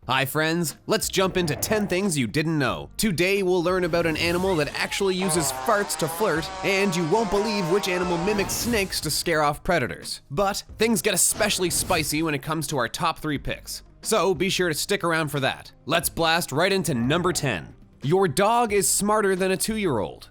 Hi friends, let's jump into 10 things you didn't know. Today we'll learn about an animal that actually uses farts to flirt, and you won't believe which animal mimics snakes to scare off predators. But things get especially spicy when it comes to our top 3 picks. So be sure to stick around for that. Let's blast right into number 10. Your dog is smarter than a 2-year-old.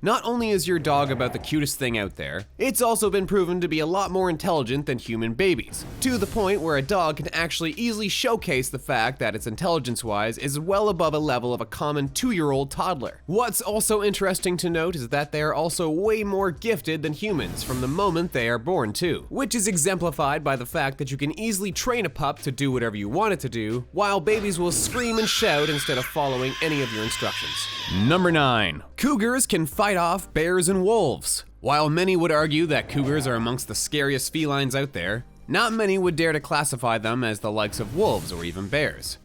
Not only is your dog about the cutest thing out there, it's also been proven to be a lot more intelligent than human babies, to the point where a dog can actually easily showcase the fact that its intelligence-wise is well above a level of a common 2-year-old toddler. What's also interesting to note is that they are also way more gifted than humans from the moment they are born too, which is exemplified by the fact that you can easily train a pup to do whatever you want it to do, while babies will scream and shout instead of following any of your instructions. Number 9. Cougars can fight off bears and wolves. While many would argue that cougars are amongst the scariest felines out there, not many would dare to classify them as the likes of wolves or even bears.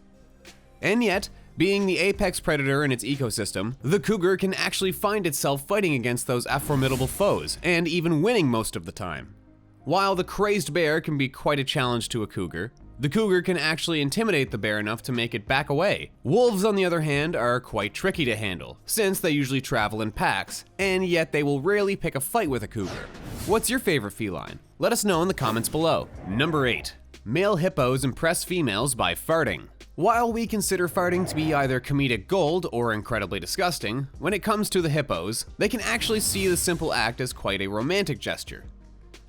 And yet, being the apex predator in its ecosystem, the cougar can actually find itself fighting against those formidable foes, and even winning most of the time. While the crazed bear can be quite a challenge to a cougar, the cougar can actually intimidate the bear enough to make it back away. Wolves, on the other hand, are quite tricky to handle, since they usually travel in packs, and yet they will rarely pick a fight with a cougar. What's your favorite feline? Let us know in the comments below. Number 8. Male hippos impress females by farting. While we consider farting to be either comedic gold or incredibly disgusting, when it comes to the hippos, they can actually see the simple act as quite a romantic gesture.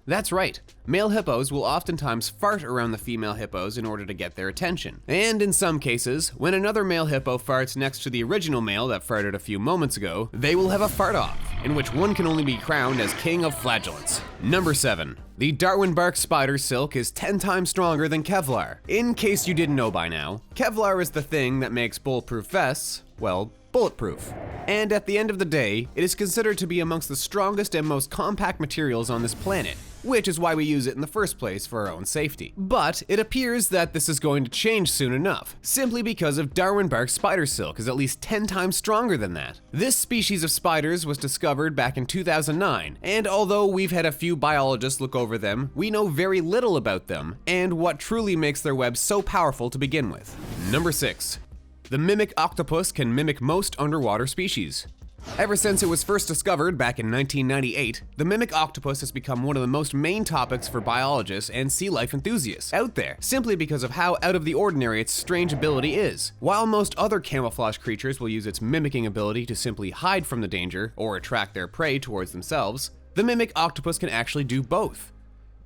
That's right, male hippos will oftentimes fart around the female hippos in order to get their attention. And in some cases, when another male hippo farts next to the original male that farted a few moments ago, they will have a fart-off, in which one can only be crowned as king of flatulence. Number 7. The Darwin bark spider silk is 10 times stronger than Kevlar. In case you didn't know by now, Kevlar is the thing that makes bulletproof vests, well, bulletproof. And at the end of the day, it is considered to be amongst the strongest and most compact materials on this planet, which is why we use it in the first place for our own safety. But it appears that this is going to change soon enough, simply because of Darwin bark spider silk is at least 10 times stronger than that. This species of spiders was discovered back in 2009, and although we've had a few biologists look over them, we know very little about them and what truly makes their webs so powerful to begin with. Number 6. The mimic octopus can mimic most underwater species. Ever since it was first discovered back in 1998, the mimic octopus has become one of the most main topics for biologists and sea life enthusiasts out there, simply because of how out of the ordinary its strange ability is. While most other camouflage creatures will use its mimicking ability to simply hide from the danger or attract their prey towards themselves, the mimic octopus can actually do both.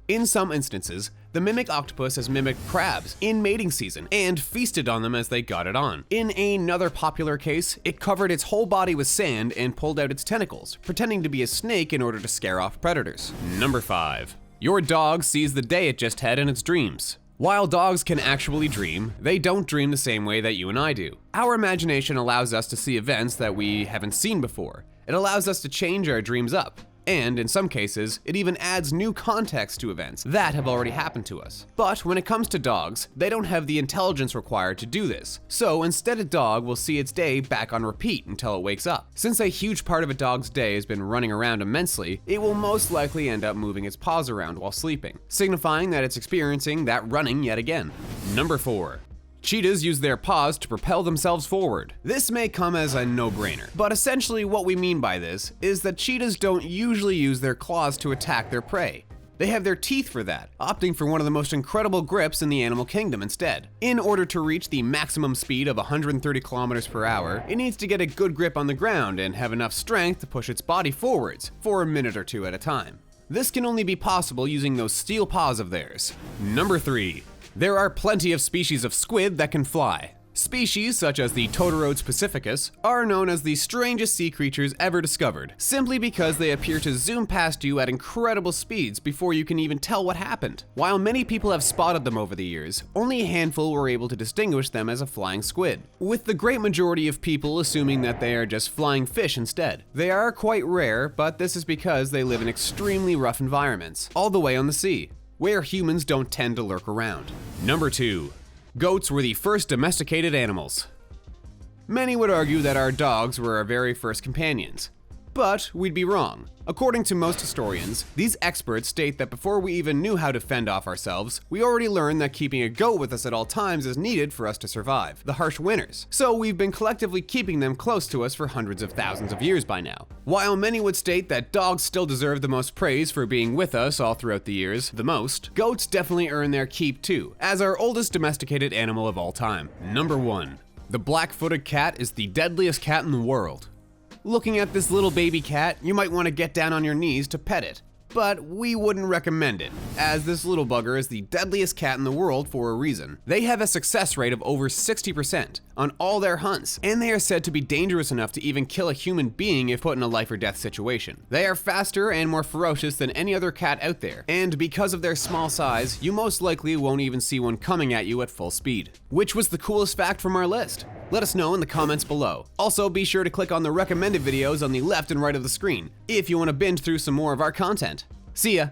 In some instances, the mimic octopus has mimicked crabs in mating season and feasted on them as they got it on. In another popular case, it covered its whole body with sand and pulled out its tentacles, pretending to be a snake in order to scare off predators. Number 5. Your dog sees the day it just had in its dreams. While dogs can actually dream, they don't dream the same way that you and I do. Our imagination allows us to see events that we haven't seen before. It allows us to change our dreams up. And in some cases, it even adds new context to events that have already happened to us. But when it comes to dogs, they don't have the intelligence required to do this. So instead, a dog will see its day back on repeat until it wakes up. Since a huge part of a dog's day has been running around immensely, it will most likely end up moving its paws around while sleeping, signifying that it's experiencing that running yet again. Number 4. Cheetahs use their paws to propel themselves forward. This may come as a no-brainer, but essentially what we mean by this is that cheetahs don't usually use their claws to attack their prey. They have their teeth for that, opting for one of the most incredible grips in the animal kingdom instead. In order to reach the maximum speed of 130 kilometers per hour, it needs to get a good grip on the ground and have enough strength to push its body forwards for a minute or two at a time. This can only be possible using those steel paws of theirs. Number 3. There are plenty of species of squid that can fly. Species such as the Totorodes pacificus are known as the strangest sea creatures ever discovered, simply because they appear to zoom past you at incredible speeds before you can even tell what happened. While many people have spotted them over the years, only a handful were able to distinguish them as a flying squid, with the great majority of people assuming that they are just flying fish instead. They are quite rare, but this is because they live in extremely rough environments, all the way on the sea, where humans don't tend to lurk around. Number 2. Goats were the first domesticated animals. Many would argue that our dogs were our very first companions. But we'd be wrong. According to most historians, these experts state that before we even knew how to fend off ourselves, we already learned that keeping a goat with us at all times is needed for us to survive, the harsh winters. So we've been collectively keeping them close to us for hundreds of thousands of years by now. While many would state that dogs still deserve the most praise for being with us all throughout the years, the most, goats definitely earn their keep too, as our oldest domesticated animal of all time. Number 1. The Blackfooted Cat is the deadliest cat in the world. Looking at this little baby cat, you might want to get down on your knees to pet it. But we wouldn't recommend it, as this little bugger is the deadliest cat in the world for a reason. They have a success rate of over 60% on all their hunts, and they are said to be dangerous enough to even kill a human being if put in a life or death situation. They are faster and more ferocious than any other cat out there, and because of their small size, you most likely won't even see one coming at you at full speed. Which was the coolest fact from our list? Let us know in the comments below. Also, be sure to click on the recommended videos on the left and right of the screen if you want to binge through some more of our content. See ya!